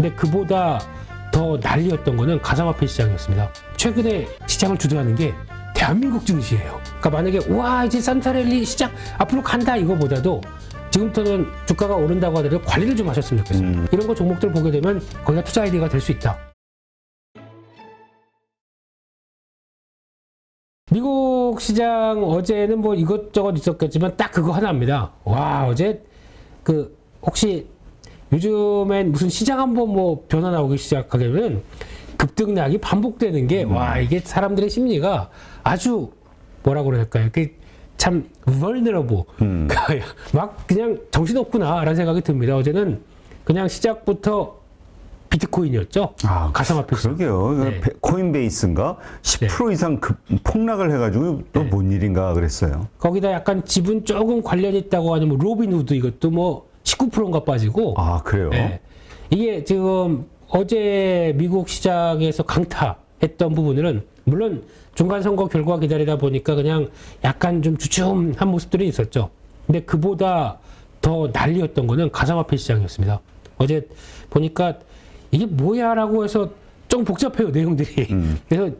근데 그보다 더 난리였던 거는 가상화폐 시장이었습니다. 최근에 시장을 주도하는 게 대한민국 증시예요. 그러니까 만약에 와 이제 산타랠리 시장 앞으로 간다 이거보다도 지금부터는 주가가 오른다고 하더라도 관리를 좀 하셨으면 좋겠어요. 이런 거 종목들 보게 되면 거기가 투자 아이디어가 될 수 있다. 미국 시장 어제는 뭐 이것저것 있었겠지만 딱 그거 하나입니다. 와 어제 그 혹시 요즘엔 무슨 시장 한번 뭐 변화 나오기 시작하게 되면 급등락이 반복되는 게 와 이게 사람들의 심리가 아주 뭐라고 그럴까요? 이게 참 vulnerable. 막 그냥 정신없구나라는 생각이 듭니다. 어제는 그냥 시작부터 비트코인이었죠. 가상화폐. 그러게요. 네. 코인베이스인가 10% 네. 이상 폭락을 해가지고 또 뭔 일인가 그랬어요. 거기다 약간 지분 조금 관련 있다고 하는 뭐 로빈후드 이것도 뭐 19%인가 빠지고. 아 그래요? 네. 이게 지금 어제 미국 시장에서 강타했던 부분들은 물론 중간 선거 결과 기다리다 보니까 그냥 약간 좀 주춤한 모습들이 있었죠. 근데 그보다 더 난리였던 거는 가상화폐 시장이었습니다. 어제 보니까 이게 뭐야라고 해서 좀 복잡해요 내용들이. 그래서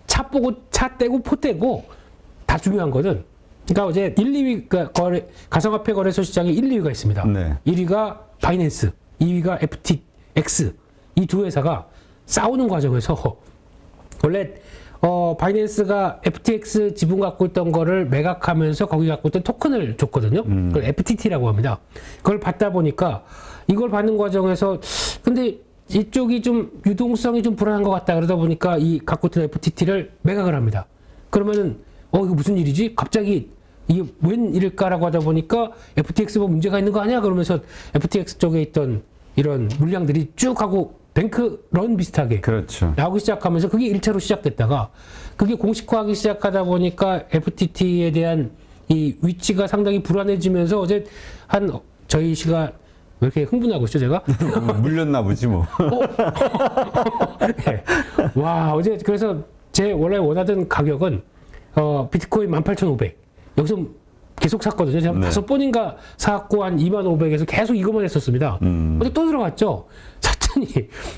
차 떼고 포 떼고 다 중요한 거는 그러니까 어제 1, 2위 가상화폐 거래소 시장에 1, 2위가 있습니다. 네. 1위가 바이낸스, 2위가 FTX. 이 두 회사가 싸우는 과정에서 원래 바이낸스가 FTX 지분 갖고 있던 거를 매각하면서 거기 갖고 있던 토큰을 줬거든요. 그걸 FTT라고 합니다. 그걸 받다 보니까 이걸 받는 과정에서 근데 이쪽이 좀 유동성이 좀 불안한 것 같다 그러다 보니까 이 갖고 있던 FTT를 매각을 합니다. 그러면은 이거 무슨 일이지? 갑자기 이게 웬 일일까라고 하다 보니까 FTX 뭐 문제가 있는 거 아니야? 그러면서 FTX 쪽에 있던 이런 물량들이 쭉 하고 뱅크런 비슷하게 그렇죠. 나오기 시작하면서 그게 1차로 시작됐다가 그게 공식화하기 시작하다 보니까 FTT에 대한 이 위치가 상당히 불안해지면서 어제 저희 씨가 왜 이렇게 흥분하고 있죠 제가? 물렸나 보지 뭐. 네. 와 어제 그래서 제 원래 원하던 가격은 비트코인 18,500 여기서 계속 샀거든요. 제가 네. 5번인가 사갖고 한 25,500에서 계속 이것만 했었습니다. 근데 또 들어갔죠. 샀더니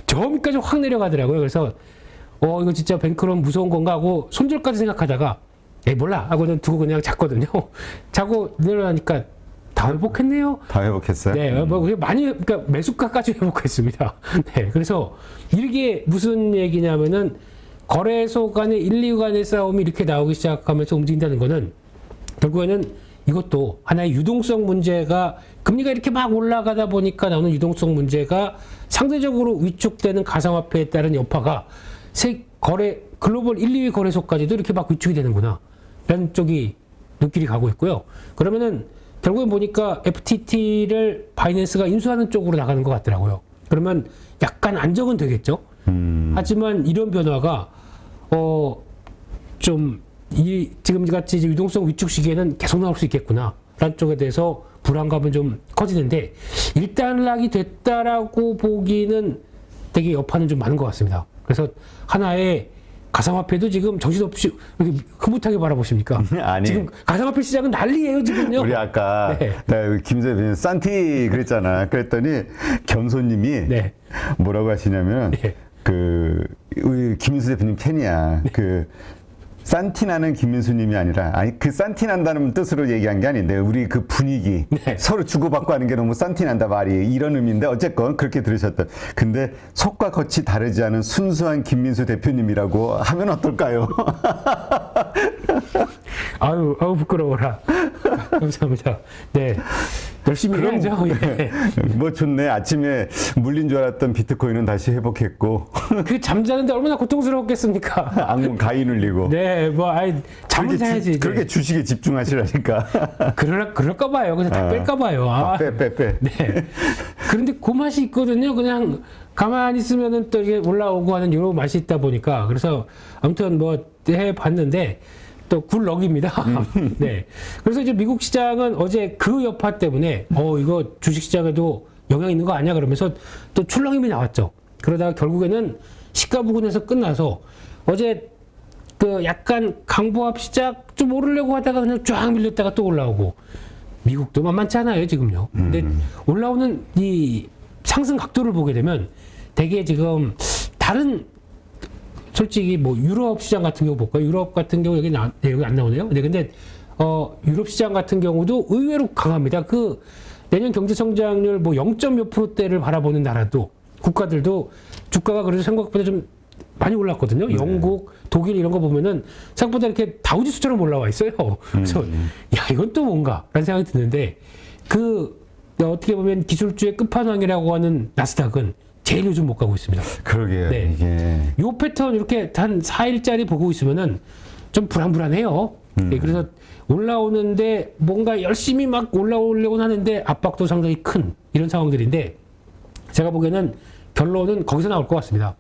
저기까지 확 내려가더라고요. 그래서 이거 진짜 뱅크런 무서운 건가 하고 손절까지 생각하다가 몰라 하고는 두고 그냥 잤거든요. 자고 내려가니까 다 회복했네요. 다 회복했어요? 네, 뭐 그러니까 매수가까지 회복했습니다. 네, 그래서 이게 무슨 얘기냐면은 거래소 간의 1, 2위 간의 싸움이 이렇게 나오기 시작하면서 움직인다는 거는 결국에는 이것도 하나의 유동성 문제가 금리가 이렇게 막 올라가다 보니까 나오는 유동성 문제가 상대적으로 위축되는 가상화폐에 따른 여파가 글로벌 1, 2위 거래소까지도 이렇게 막 위축이 되는구나 라는 쪽이 눈길이 가고 있고요. 그러면은 결국엔 보니까 FTT를 바이낸스가 인수하는 쪽으로 나가는 것 같더라고요. 그러면 약간 안정은 되겠죠. 하지만 이런 변화가 지금같이 유동성 위축 시기에는 계속 나올 수 있겠구나 라는 쪽에 대해서 불안감은 좀 커지는데 일단락이 됐다라고 보기는 되게 여파는 좀 많은 것 같습니다. 그래서 하나의 가상화폐도 지금 정신없이 흐뭇하게 바라보십니까? 아니. 지금 가상화폐 시장은 난리예요 지금요. 우리 아까 네. 김세빈 산티 그랬잖아. 그랬더니 겸손님이 네. 뭐라고 하시냐면 네. 우리 김민수 대표님 팬이야. 산티나는 김민수님이 아니라 그 산티난다는 뜻으로 얘기한 게 아닌데 우리 그 분위기 네. 서로 주고받고 하는 게 너무 산티난다 말이 이런 의미인데 어쨌건 그렇게 들으셨다. 근데 속과 겉이 다르지 않은 순수한 김민수 대표님이라고 하면 어떨까요? 아유 부끄러워라. 감사합니다. 네. 열심히 해야죠. 예. 뭐 좋네. 아침에 물린 줄 알았던 비트코인은 다시 회복했고 그 잠자는데 얼마나 고통스러웠겠습니까? 악몽 가위 눌리고. 네, 잠을 자야지. 그렇게 주식에 집중하시라니까. 그럴까 봐요. 그래서 다 뺄까 봐요. 빼. 네. 그런데 그 맛이 있거든요. 그냥 가만히 있으면은 또 이게 올라오고 하는 이런 맛이 있다 보니까. 그래서 아무튼 해봤는데 또 굴럭입니다. 네. 그래서 이제 미국 시장은 어제 그 여파 때문에 이거 주식 시장에도 영향 있는 거 아니야 그러면서 또 출렁임이 나왔죠. 그러다가 결국에는 시가 부근에서 끝나서 어제 약간 강보합 시작 좀 오르려고 하다가 그냥 쫙 밀렸다가 또 올라오고 미국도 만만치 않아요 지금요. 근데 올라오는 이 상승 각도를 보게 되면 되게 지금 다른 솔직히 뭐 유럽 시장 같은 경우 볼까요? 유럽 같은 경우 여기 여기 안 나오네요. 네, 근데 유럽 시장 같은 경우도 의외로 강합니다. 그 내년 경제 성장률 뭐 0.몇 %대를 바라보는 나라도 국가들도 주가가 그래도 생각보다 좀 많이 올랐거든요. 영국, 독일 이런 거 보면은 생각보다 이렇게 다우지수처럼 올라와 있어요. 그래서 야 이건 또 뭔가라는 생각이 드는데 그 어떻게 보면 기술주의 끝판왕이라고 하는 나스닥은 제일 요즘 못 가고 있습니다. 그러게요. 네. 이게 요 패턴 이렇게 한 4일짜리 보고 있으면은 좀 불안불안해요. 네, 그래서 올라오는데 뭔가 열심히 막 올라오려고 하는데 압박도 상당히 큰 이런 상황들인데 제가 보기에는 결론은 거기서 나올 것 같습니다.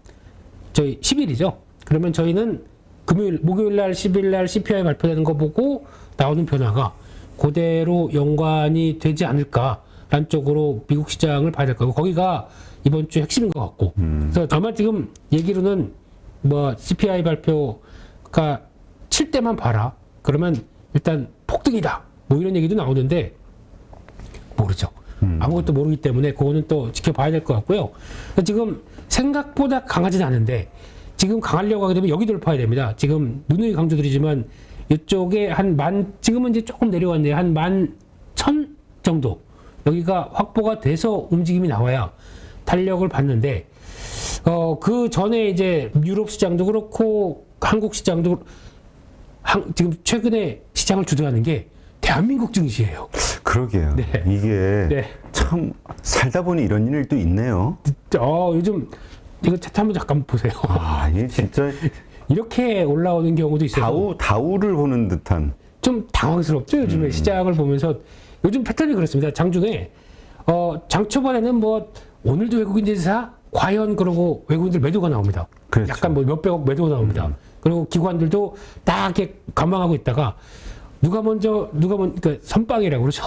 저희 10일이죠. 그러면 저희는 목요일 날 10일 날 CPI 발표되는 거 보고 나오는 변화가 그대로 연관이 되지 않을까라는 쪽으로 미국 시장을 봐야 될 거고 거기가 이번 주 핵심인 것 같고 그래서 아마 지금 얘기로는 뭐 CPI 발표가 7대만 봐라 그러면 일단 폭등이다 뭐 이런 얘기도 나오는데 모르죠. 아무것도 모르기 때문에 그거는 또 지켜봐야 될 것 같고요. 지금 생각보다 강하진 않은데 지금 강하려고 하게 되면 여기 돌파해야 됩니다. 지금 누누이 강조드리지만 이쪽에 지금은 이제 조금 내려왔네요. 한 11,000 정도 여기가 확보가 돼서 움직임이 나와야 탄력을 받는데 그 전에 이제 유럽 시장도 그렇고 한국 시장도 지금 최근에 시장을 주도하는 게 대한민국 증시예요. 그러게요. 네. 이게 네. 참 살다 보니 이런 일도 있네요. 요즘 이거 차트 한번 잠깐 보세요. 아, 이게 진짜 이렇게 올라오는 경우도 있어요. 다우를 보는 듯한. 좀 당황스럽죠. 요즘에 시장을 보면서 요즘 패턴이 그렇습니다. 장중에 장 초반에는 뭐 오늘도 외국인들 사 과연 그러고 외국인들 매도가 나옵니다. 그렇죠. 약간 뭐 몇백억 매도가 나옵니다. 그리고 기관들도 딱 이렇게 관망하고 있다가 누가 먼저 그러니까 선빵이라고 그러죠.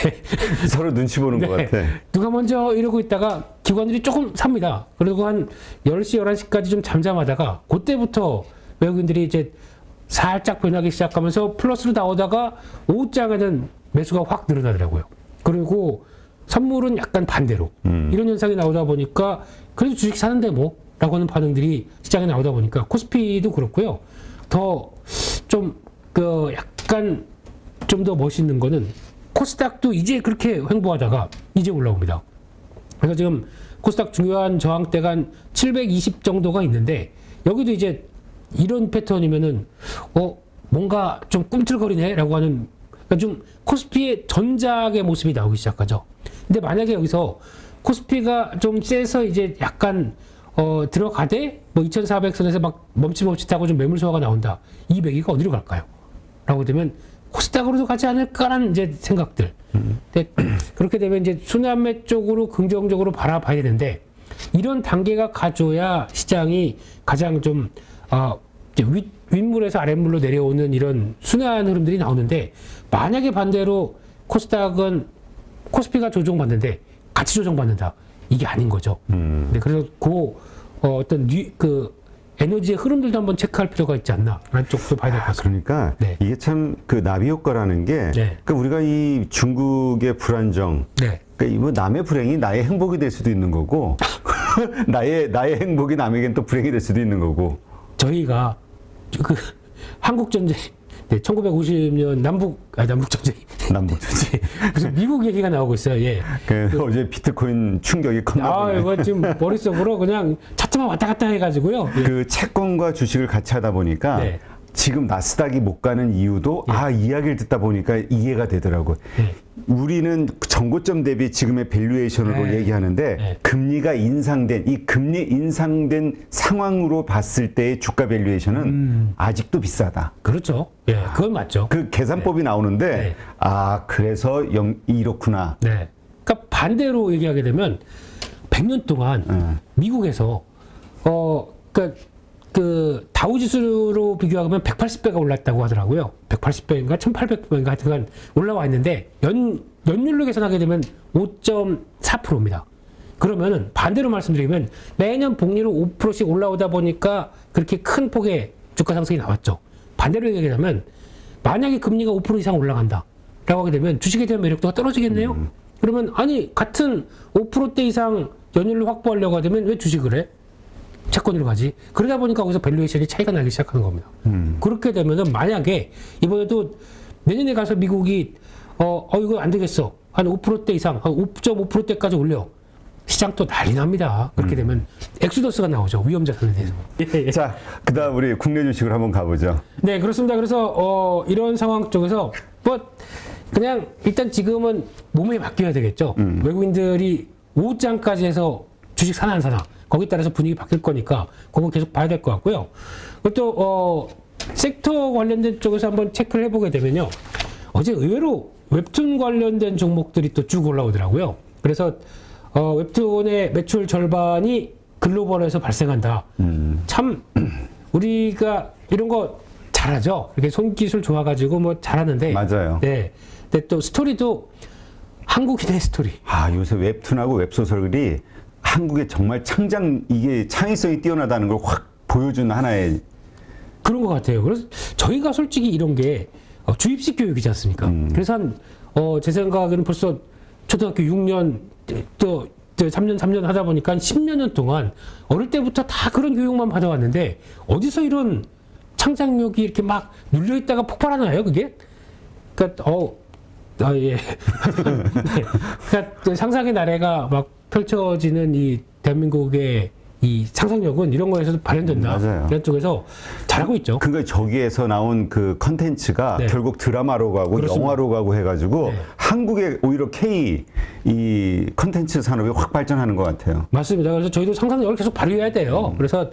네. 서로 눈치 보는 것 같아. 누가 먼저 이러고 있다가 기관들이 조금 삽니다. 그리고 한 10시, 11시까지 좀 잠잠하다가 그때부터 외국인들이 이제 살짝 변하기 시작하면서 플러스로 나오다가 오후장에는 매수가 확 늘어나더라고요. 그리고 선물은 약간 반대로 이런 현상이 나오다 보니까 그래도 주식 사는데 뭐 라고 하는 반응들이 시장에 나오다 보니까 코스피도 그렇고요. 더 좀 약간 좀 더 멋있는 거는 코스닥도 이제 그렇게 횡보하다가 이제 올라옵니다. 그래서 지금 코스닥 중요한 저항대가 한 720 정도가 있는데 여기도 이제 이런 패턴이면은 뭔가 좀 꿈틀거리네라고 하는 그러니까 좀 코스피의 전작의 모습이 나오기 시작하죠. 근데 만약에 여기서 코스피가 좀 세서 이제 약간 들어가되 뭐 2,400선에서 막 멈칫멈칫하고 좀 매물 소화가 나온다. 이 매기가 어디로 갈까요? 라고 되면 코스닥으로도 가지 않을까라는 이제 생각들. 근데 그렇게 되면 이제 순환매 쪽으로 긍정적으로 바라봐야 되는데 이런 단계가 가져야 시장이 가장 좀 이제 윗물에서 아랫물로 내려오는 이런 순환 흐름들이 나오는데 만약에 반대로 코스피가 조정받는데 같이 조정받는다. 이게 아닌 거죠. 네, 그래서 어떤 에너지의 흐름들도 한번 체크할 필요가 있지 않나 라는 쪽도 봐야 될 것 같습니다. 그러니까 네. 이게 참 그 나비 효과라는 게 네. 그러니까 우리가 이 중국의 불안정 네. 그러니까 뭐 남의 불행이 나의 행복이 될 수도 있는 거고 나의 행복이 남에겐 또 불행이 될 수도 있는 거고 저희가 한국 전쟁 1950년 남북 전쟁 무슨 미국 얘기가 나오고 있어요. 예. 어제 비트코인 충격이 컸나 보네. 이거 지금 머릿속으로 그냥 차트만 왔다 갔다 해가지고요. 예. 그 채권과 주식을 같이 하다 보니까 네. 지금 나스닥이 못 가는 이유도 이야기를 듣다 보니까 이해가 되더라고요. 네. 우리는 정고점 대비 지금의 밸류에이션으로 네. 얘기하는데 네. 금리가 인상된 이 금리 인상된 상황으로 봤을 때의 주가 밸류에이션은 아직도 비싸다. 그렇죠. 예, 그건 맞죠. 그 계산법이 나오는데 네. 그래서 이렇구나. 네. 그러니까 반대로 얘기하게 되면 100년 동안 미국에서 그러니까 그 다우지수로 비교하면 180배가 올랐다고 하더라고요. 180배인가 1800배인가 하여튼 올라와 있는데 연율로 계산하게 되면 5.4%입니다. 그러면은 반대로 말씀드리면 매년 복리로 5%씩 올라오다 보니까 그렇게 큰 폭의 주가 상승이 나왔죠. 반대로 얘기하면 만약에 금리가 5% 이상 올라간다 라고 하게 되면 주식에 대한 매력도가 떨어지겠네요. 그러면 같은 5%대 이상 연율로 확보하려고 하면 왜 주식을 해? 채권으로 가지. 그러다 보니까 거기서 밸류에이션이 차이가 나기 시작하는 겁니다. 그렇게 되면은 만약에 이번에도 내년에 가서 미국이 이거 안 되겠어. 한 5%대 이상, 한 5.5%대까지 올려. 시장 또 난리 납니다. 그렇게 되면 엑소더스가 나오죠. 위험 자산에 대해서. 예. 자, 그다음 우리 국내 주식을 한번 가보죠. 네, 그렇습니다. 그래서 이런 상황 쪽에서 뭐 그냥 일단 지금은 몸에 맡겨야 되겠죠. 외국인들이 오후장까지 해서 주식 사나 안 사나 거기에 따라서 분위기 바뀔 거니까 그거 계속 봐야 될 것 같고요. 그리고 또 섹터 관련된 쪽에서 한번 체크를 해보게 되면요. 어제 의외로 웹툰 관련된 종목들이 또 쭉 올라오더라고요. 그래서 웹툰의 매출 절반이 글로벌에서 발생한다. 참 우리가 이런 거 잘하죠. 이렇게 손기술 좋아가지고 뭐 잘하는데. 맞아요. 네. 근데 또 스토리도 한국인의 스토리. 아, 요새 웹툰하고 웹소설이 한국에 정말 이게 창의성이 뛰어나다는 걸 확 보여준 하나의 그런 것 같아요. 그래서 저희가 솔직히 이런 게 주입식 교육이지 않습니까? 그래서 제 생각에는 벌써 초등학교 6년 또 3년 하다 보니까 한 10여 년 동안 어릴 때부터 다 그런 교육만 받아왔는데 어디서 이런 창작력이 이렇게 막 눌려 있다가 폭발하나요, 그게? 그러니까 예. 네. 그러니까 상상의 나래가 막 펼쳐지는 이 대한민국의 이 상상력은 이런 거에서 발현된다. 맞아요. 이런 쪽에서 잘하고 있죠. 그러니까 저기에서 나온 그 컨텐츠가 네. 결국 드라마로 가고 그렇습니다. 영화로 가고 해가지고 네. 한국의 오히려 이 컨텐츠 산업이 확 발전하는 것 같아요. 맞습니다. 그래서 저희도 상상력을 계속 발휘해야 돼요. 그래서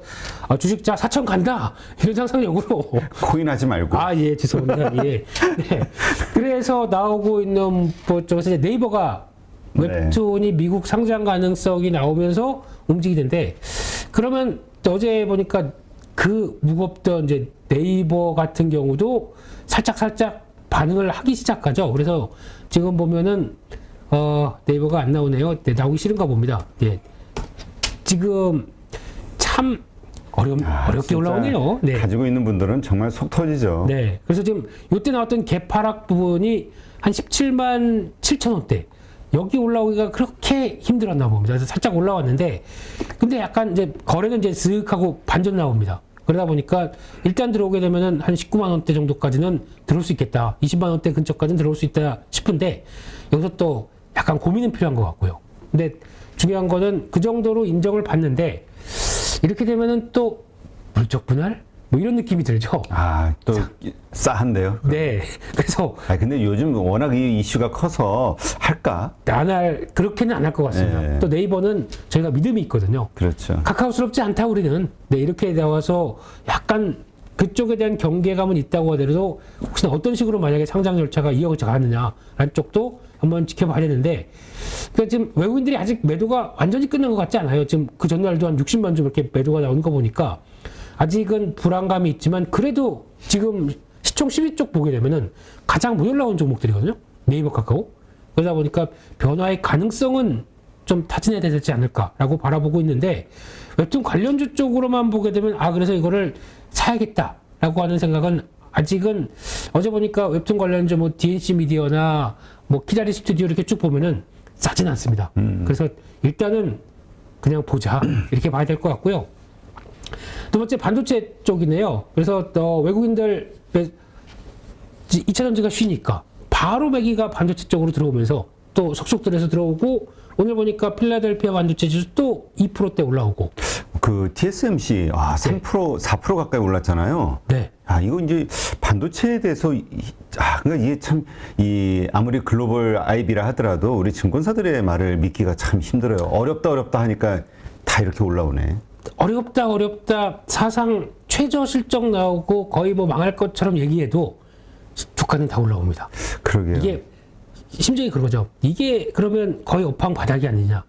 주식자 4천 간다 이런 상상력으로 코인 하지 말고. 예, 죄송합니다. 예. 네. 그래서 나오고 있는 뭐 쪽에서 이제 네이버가 웹툰이 미국 상장 가능성이 나오면서 움직이는데 그러면 어제 보니까 그 무겁던 이제 네이버 같은 경우도 살짝 반응을 하기 시작하죠. 그래서 지금 보면은 네이버가 안 나오네요. 네, 나오기 싫은가 봅니다. 예. 지금 참 어렵게 진짜 올라오네요. 네. 가지고 있는 분들은 정말 속 터지죠. 네. 그래서 지금 이때 나왔던 개파락 부분이 한 17만 7천 원대. 여기 올라오기가 그렇게 힘들었나 봅니다. 그래서 살짝 올라왔는데, 근데 약간 이제 거래는 이제 슥 하고 반전 나옵니다. 그러다 보니까 일단 들어오게 되면은 한 19만 원대 정도까지는 들어올 수 있겠다. 20만 원대 근처까지는 들어올 수 있다 싶은데, 여기서 또 약간 고민은 필요한 것 같고요. 근데 중요한 거는 그 정도로 인정을 받는데, 이렇게 되면은 또 물적 분할? 뭐 이런 느낌이 들죠. 또 싸한데요. 네. 그래서 근데 요즘 워낙 이 이슈가 커서 할까? 그렇게는 안 할 것 같습니다. 네. 또 네이버는 저희가 믿음이 있거든요. 그렇죠. 카카오스럽지 않다 우리는. 네, 이렇게 나와서 약간 그쪽에 대한 경계감은 있다고 하더라도 혹시나 어떤 식으로 만약에 상장 절차가 이어져 가느냐라는 쪽도 한번 지켜봐야 되는데, 그러니까 지금 외국인들이 아직 매도가 완전히 끝난 것 같지 않아요. 지금 그 전날도 한 60만 주 이렇게 매도가 나오는 거 보니까 아직은 불안감이 있지만 그래도 지금 시총 10위 쪽 보게 되면은 가장 못 올라온 종목들이거든요. 네이버, 카카오. 그러다 보니까 변화의 가능성은 좀 타진해야 되지 않을까라고 바라보고 있는데, 웹툰 관련주 쪽으로만 보게 되면 그래서 이거를 사야겠다라고 하는 생각은 아직은, 어제 보니까 웹툰 관련주 뭐 DNC 미디어나 뭐 키다리 스튜디오 이렇게 쭉 보면은 싸진 않습니다. 그래서 일단은 그냥 보자 이렇게 봐야 될 것 같고요. 두 번째 반도체 쪽이네요. 그래서 외국인들 2차 전지가 쉬니까 바로 매기가 반도체 쪽으로 들어오면서 또 속속들에서 들어오고, 오늘 보니까 필라델피아 반도체 지수 또 2%대 올라오고. 그 TSMC 3% 4% 가까이 올랐잖아요. 네. 이거 이제 반도체에 대해서 그러니까 이게 참 아무리 글로벌 IB라 하더라도 우리 증권사들의 말을 믿기가 참 힘들어요. 어렵다 하니까 다 이렇게 올라오네. 어렵다 사상 최저 실적 나오고 거의 뭐 망할 것처럼 얘기해도 주가는 다 올라옵니다. 그러게요. 이게 심정이 그런 거죠. 이게 그러면 거의 업황 바닥이 아니냐.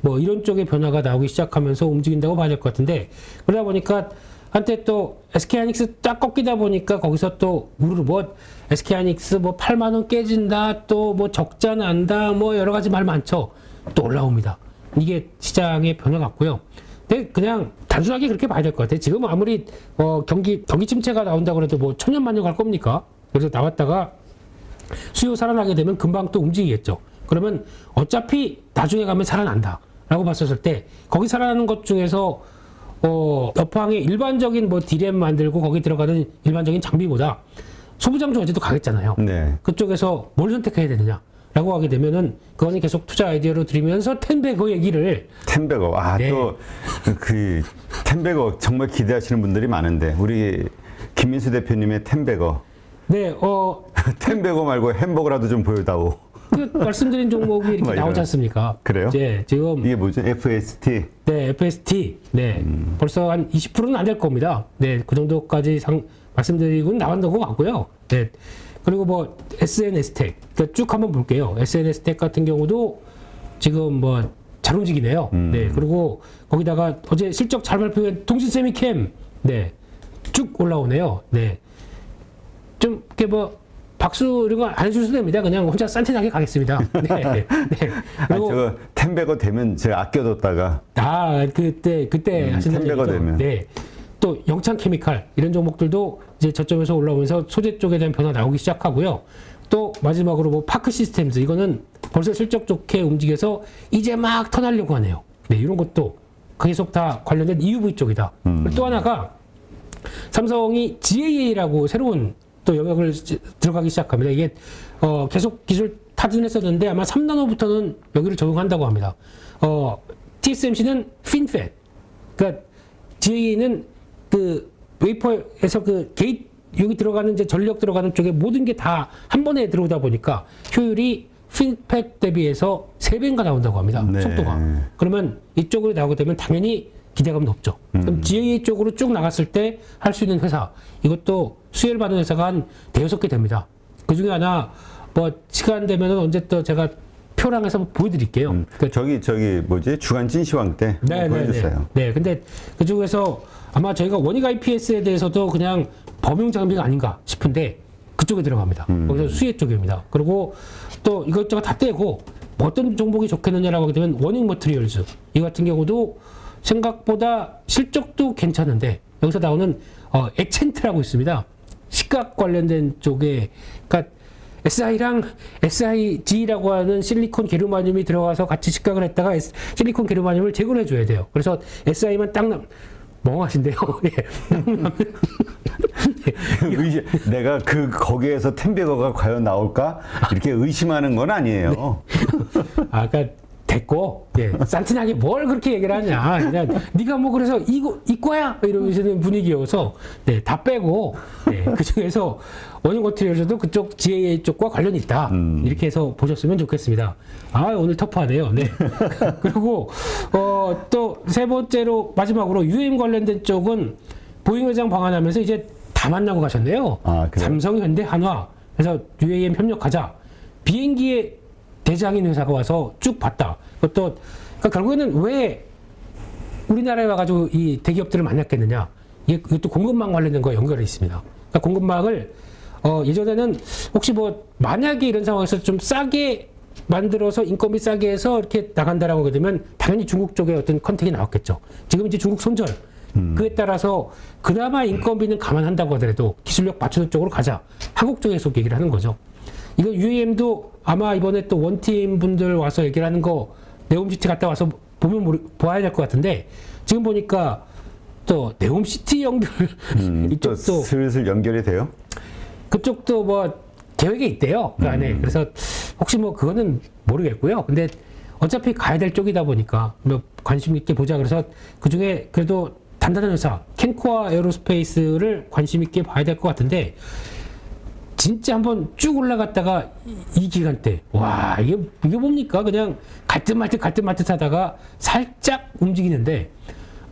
뭐 이런 쪽의 변화가 나오기 시작하면서 움직인다고 봐야 될 것 같은데, 그러다 보니까 한때 또 SK하이닉스 딱 꺾이다 보니까 거기서 또 우르르 뭐 SK하이닉스 뭐 8만 원 깨진다, 또 뭐 적자 난다, 뭐 여러 가지 말 많죠. 또 올라옵니다. 이게 시장의 변화 같고요. 근데 그냥 단순하게 그렇게 봐야 될 것 같아요. 지금 아무리 경기 침체가 나온다고 해도 뭐 천년만년 갈 겁니까? 그래서 나왔다가 수요 살아나게 되면 금방 또 움직이겠죠. 그러면 어차피 나중에 가면 살아난다 라고 봤었을 때 거기 살아나는 것 중에서 여팡의 일반적인 뭐 디램 만들고 거기 들어가는 일반적인 장비보다 소부장조 어제도 가겠잖아요. 네. 그쪽에서 뭘 선택해야 되느냐라고 하게 되면은 그거는 계속 투자 아이디어로 드리면서 텐베거 얘기를 텐베거. 네. 또 그 텐베거 정말 기대하시는 분들이 많은데 우리 김민수 대표님의 텐베거. 네, 텐베거 말고 햄버거라도 좀 보여다오. 그 말씀드린 종목이 이렇게 뭐 나오지 이런. 않습니까? 그래요? 네, 지금 이게 뭐죠? FST. 네, FST. 네. 벌써 한 20%는 안 될 겁니다. 네, 그 정도까지 말씀드리고는 나온다고 같고요. 네. 그리고 뭐 SNS텍. 그러니까 쭉 한번 볼게요. SNS텍 같은 경우도 지금 뭐 잘 움직이네요. 네. 그리고 거기다가 어제 실적 잘 발표한 동신세미캠. 네. 쭉 올라오네요. 네. 좀 이렇게 뭐 박수 이런 거 안 해주셔도 됩니다. 그냥 혼자 산티나게 가겠습니다. 네. 네. 아니, 저거 텐베거 되면 제가 아껴뒀다가 그때 하신다는 텐베거 얘기죠. 되면. 네. 또 영창 케미칼 이런 종목들도 이제 저점에서 올라오면서 소재 쪽에 대한 변화 나오기 시작하고요. 또 마지막으로 뭐 파크 시스템즈 이거는 벌써 실적 좋게 움직여서 이제 막 턴하려고 하네요. 네, 이런 것도 계속 다 관련된 EUV 쪽이다. 그리고 또 하나가 삼성이 GAA라고 새로운 또 영역을 들어가기 시작합니다. 이게 계속 기술 타진했었는데 아마 3나노부터는 여기를 적용한다고 합니다. TSMC는 핀팻, 그러니까 GAA는 그 웨이퍼에서 그 게이트 여기 들어가는 이제 전력 들어가는 쪽에 모든 게 다 한 번에 들어오다 보니까 효율이 핀팻 대비해서 3배인가 나온다고 합니다. 네. 속도가. 그러면 이쪽으로 나오게 되면 당연히 기대감 높죠. 그럼 GAA 쪽으로 쭉 나갔을 때 할 수 있는 회사 이것도 수혜를 받는 회사가 한 5-6개 됩니다. 그 중에 하나 뭐 시간 되면은 언제 또 제가 표랑해서 보여드릴게요. 저기 뭐지 주간 진시황 때 보여주세요. 네, 근데 그 중에서 아마 저희가 원익 IPS에 대해서도 그냥 범용 장비가 아닌가 싶은데 그쪽에 들어갑니다. 거기서 수혜 쪽입니다. 그리고 또 이것저것 다 떼고 뭐 어떤 종목이 좋겠느냐라고 하게 되면 원익 머티리얼즈 이 같은 경우도 생각보다 실적도 괜찮은데 여기서 나오는 액첸트라고 있습니다. 시각 관련된 쪽에 그러니까 SI랑 SIG라고 하는 실리콘 게르마늄이 들어가서 같이 식각을 했다가 실리콘 게르마늄을 제거를 해줘야 돼요. 그래서 SI만 딱 멍하신데요. 내가 거기에서 텐베거가 과연 나올까 이렇게 의심하는 건 아니에요. 그러니까 됐고, 산티나게 뭘 그렇게 얘기를 하냐. 그냥 네가 뭐 그래서 이거야 이러시는 분위기여서 다 빼고 그 중에서 원익 머티리얼즈도 그쪽 GAA 쪽과 관련이 있다. 이렇게 해서 보셨으면 좋겠습니다. 오늘 터프하네요. 네. 그리고 또 세 번째로 마지막으로 UAM 관련된 쪽은 보잉 회장 방한하면서 이제 다 만나고 가셨네요. 삼성, 현대, 한화. 그래서 UAM 협력하자. 비행기에 대장인 회사가 와서 쭉 봤다. 그것도 그러니까 결국에는 왜 우리나라에 와가지고 이 대기업들을 만났겠느냐? 이것도 공급망 관련된 거 연결이 있습니다. 그러니까 공급망을 예전에는 혹시 뭐 만약에 이런 상황에서 좀 싸게 만들어서 인건비 싸게 해서 이렇게 나간다라고 하게 되면 당연히 중국 쪽에 어떤 컨택이 나왔겠죠. 지금 이제 중국 손절. 그에 따라서 그나마 인건비는 감안한다고 하더라도 기술력 맞추는 쪽으로 가자. 한국 쪽에서 얘기를 하는 거죠. 이거 UAM도 아마 이번에 또 원팀 분들 와서 얘기를 하는 거 네옴시티 갔다 와서 보아야 될 것 같은데 지금 보니까 또 네옴시티 연결 이쪽도 슬슬 연결이 돼요? 그쪽도 뭐 계획에 있대요. 그 안에. 그래서 혹시 뭐 그거는 모르겠고요. 근데 어차피 가야 될 쪽이다 보니까 뭐 관심 있게 보자. 그래서 그 중에 그래도 단단한 회사 캔코아 에어로스페이스를 관심 있게 봐야 될 것 같은데 진짜 한번 쭉 올라갔다가 이 기간대 와 이게 뭡니까 그냥 갈 듯 말 듯 하다가 살짝 움직이는데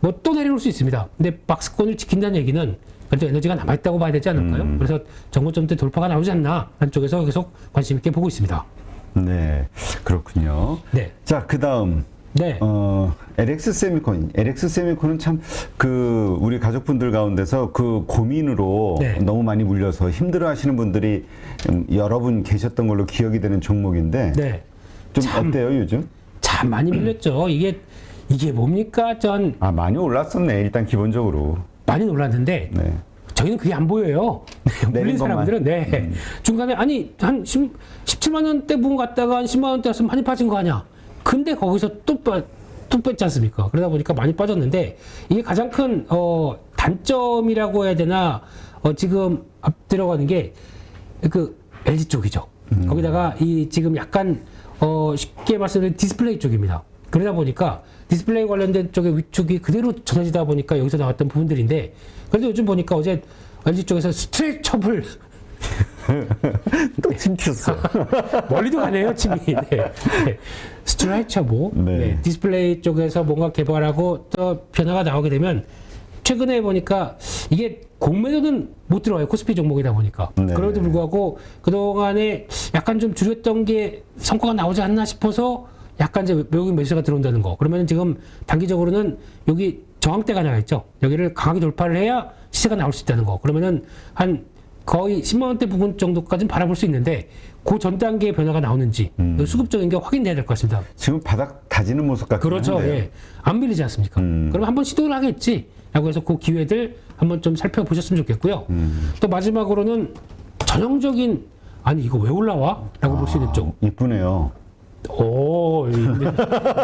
뭐 또 내려올 수 있습니다. 근데 박스권을 지킨다는 얘기는 그래도 에너지가 남아있다고 봐야 되지 않을까요? 그래서 정고점대 돌파가 나오지 않나 한쪽에서 계속 관심 있게 보고 있습니다. 네, 그렇군요. 네. 자, 그 다음. 네. LX 세미콘은 참 우리 가족분들 가운데서 그 고민으로 너무 많이 물려서 힘들어하시는 분들이 여러 분 계셨던 걸로 기억이 되는 종목인데 좀 어때요 요즘? 참 많이 밀렸죠. 이게 뭡니까? 많이 올랐었네 일단 기본적으로. 많이 올랐는데 저희는 그게 안 보여요. 물린 사람들은 중간에 아니 한 17만 원대 부분 갔다가 한 10만 원대 왔으면 많이 빠진 거 아니야. 근데 거기서 또 뚝 뺐지 않습니까? 그러다 보니까 많이 빠졌는데 이게 가장 큰 단점이라고 해야 되나 지금 앞 들어가는 게 그 LG 쪽이죠. 거기다가 이 지금 약간 쉽게 말씀드리면 디스플레이 쪽입니다. 그러다 보니까 디스플레이 관련된 쪽의 위축이 그대로 전해지다 보니까 여기서 나왔던 부분들인데 그래도 요즘 보니까 어제 LG 쪽에서 스트레쳐블 또 침쳤어. 멀리도 가네요, 침이. 네. 네. 스트레쳐블 네. 네. 디스플레이 쪽에서 뭔가 개발하고 또 변화가 나오게 되면 최근에 보니까 이게 공매도는 못 들어와요. 코스피 종목이다 보니까. 네. 그럼에도 불구하고 그동안에 약간 좀 줄였던 게 성과가 나오지 않나 싶어서 약간 이제 외국인 매수가 들어온다는 거. 그러면 지금 단기적으로는 여기 저항대가 나와 있죠. 여기를 강하게 돌파를 해야 시세가 나올 수 있다는 거. 그러면은 한 거의 10만 원대 부분 정도까지는 바라볼 수 있는데 그 전 단계의 변화가 나오는지 수급적인 게 확인돼야 될 것 같습니다. 지금 바닥 다지는 모습 같긴 그렇죠. 한데요. 예. 안 밀리지 않습니까? 그럼 한번 시도를 하겠지라고 해서 그 기회들 한번 좀 살펴보셨으면 좋겠고요. 또 마지막으로는 전형적인 아니 이거 왜 올라와? 라고 볼 수 있는 쪽. 이쁘네요. 오,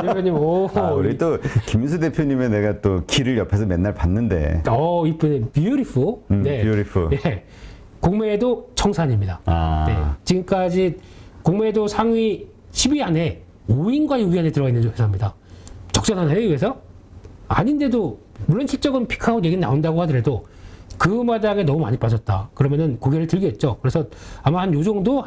대표님, 오. 우리 또 김민수 대표님의 내가 또 길을 옆에서 맨날 봤는데. 이쁘네. beautiful. 네. beautiful. 네. 공매도 청산입니다. 네. 지금까지 공매도 상위 10위 안에 5위인가 6위 안에 들어가 있는 회사입니다. 적절하나요, 이 회사? 아닌데도, 물론 실적은 피크아웃 얘기 나온다고 하더라도 그 마당에 너무 많이 빠졌다. 그러면은 고개를 들겠죠. 그래서 아마 한 요 정도,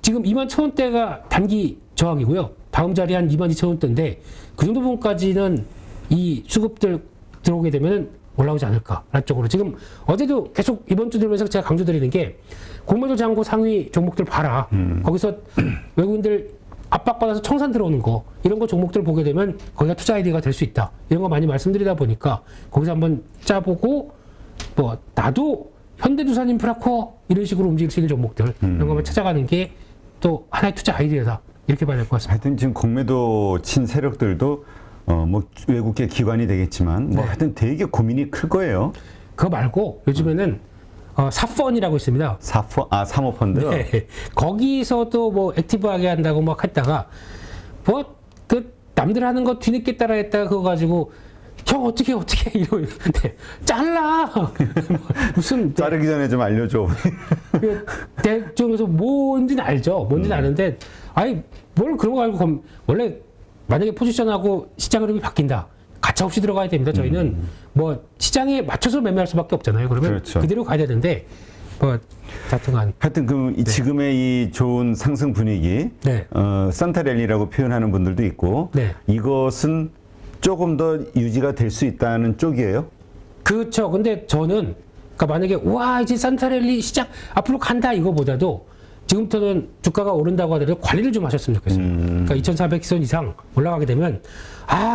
지금 21,000원대가 단기 저항이고요. 다음 자리 한 22,000원대인데 그 정도 부분까지는 이 수급들 들어오게 되면은 올라오지 않을까라는 쪽으로 지금 어제도 계속 이번 주 들면서 제가 강조드리는 게 공매도 잔고 상위 종목들 봐라. 거기서 외국인들 압박받아서 청산 들어오는 거 이런 거 종목들 보게 되면 거기가 투자 아이디어가 될 수 있다. 이런 거 많이 말씀드리다 보니까 거기서 한번 짜보고 뭐 나도 현대두산 인프라코어 이런 식으로 움직일 수 있는 종목들 이런 거 한번 찾아가는 게 또 하나의 투자 아이디어다. 이렇게 봐야 될 것 같습니다. 하여튼 지금 공매도 친 세력들도 뭐 외국계 기관이 되겠지만 뭐 네. 하여튼 되게 고민이 클 거예요. 그거 말고 요즘에는 사펀이라고 있습니다. 사모펀드. 네. 거기서도 뭐 액티브하게 한다고 막 했다가 뭐 그 남들 하는 거 뒤늦게 따라했다가 그거 가지고 형 어떻게 이러고 네. 잘라 무슨 자르기 전에 좀 알려줘. 그 대중에서 뭔지는 알죠. 뭔지는 아는데 아니 뭘 그런 거 알고 원래 만약에 포지션하고 시장 흐름이 바뀐다. 가차없이 들어가야 됩니다. 저희는 뭐 시장에 맞춰서 매매할 수밖에 없잖아요. 그러면 그렇죠. 그대로 가야 되는데 뭐 다통한 하여튼 이 지금의 이 좋은 상승 분위기, 네. 산타랠리라고 표현하는 분들도 있고, 네. 이것은 조금 더 유지가 될 수 있다는 쪽이에요. 그렇죠. 근데 저는 그러니까 만약에 와 이제 산타랠리 시장 앞으로 간다 이거보다도 지금부터는 주가가 오른다고 하더라도 관리를 좀 하셨으면 좋겠어요. 그러니까 2,400선 이상 올라가게 되면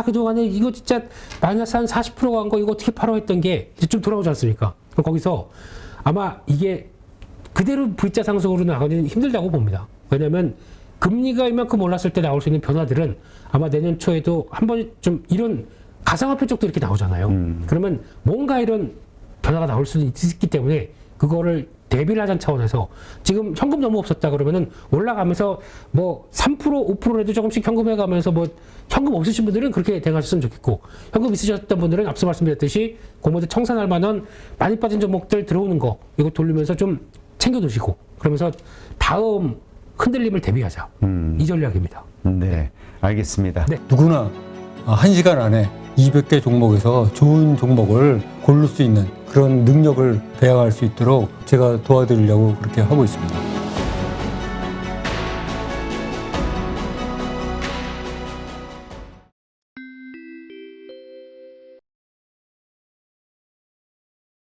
그동안에 이거 진짜 마이너스 한 40% 간 거 이거 어떻게 팔아 했던 게 이제 좀 돌아오지 않습니까? 그럼 거기서 아마 이게 그대로 V자 상승으로 나가기는 힘들다고 봅니다. 왜냐하면 금리가 이만큼 올랐을 때 나올 수 있는 변화들은 아마 내년 초에도 한번 좀 이런 가상화폐 쪽도 이렇게 나오잖아요. 그러면 뭔가 이런 변화가 나올 수 있기 때문에 그거를 대비를 하자는 차원에서 지금 현금 너무 없었다 그러면은 올라가면서 뭐 3% 5%라도 조금씩 현금해 가면서 뭐 현금 없으신 분들은 그렇게 대응하셨으면 좋겠고 현금 있으셨던 분들은 앞서 말씀드렸듯이 공모도 청산할 만한 많이 빠진 종목들 들어오는 거 이거 돌리면서 좀 챙겨 두시고 그러면서 다음 흔들림을 대비하자 이 전략입니다. 네, 알겠습니다. 네. 누구나 1시간 안에 200개 종목에서 좋은 종목을 고를 수 있는 그런 능력을 배양할 수 있도록 제가 도와드리려고 그렇게 하고 있습니다.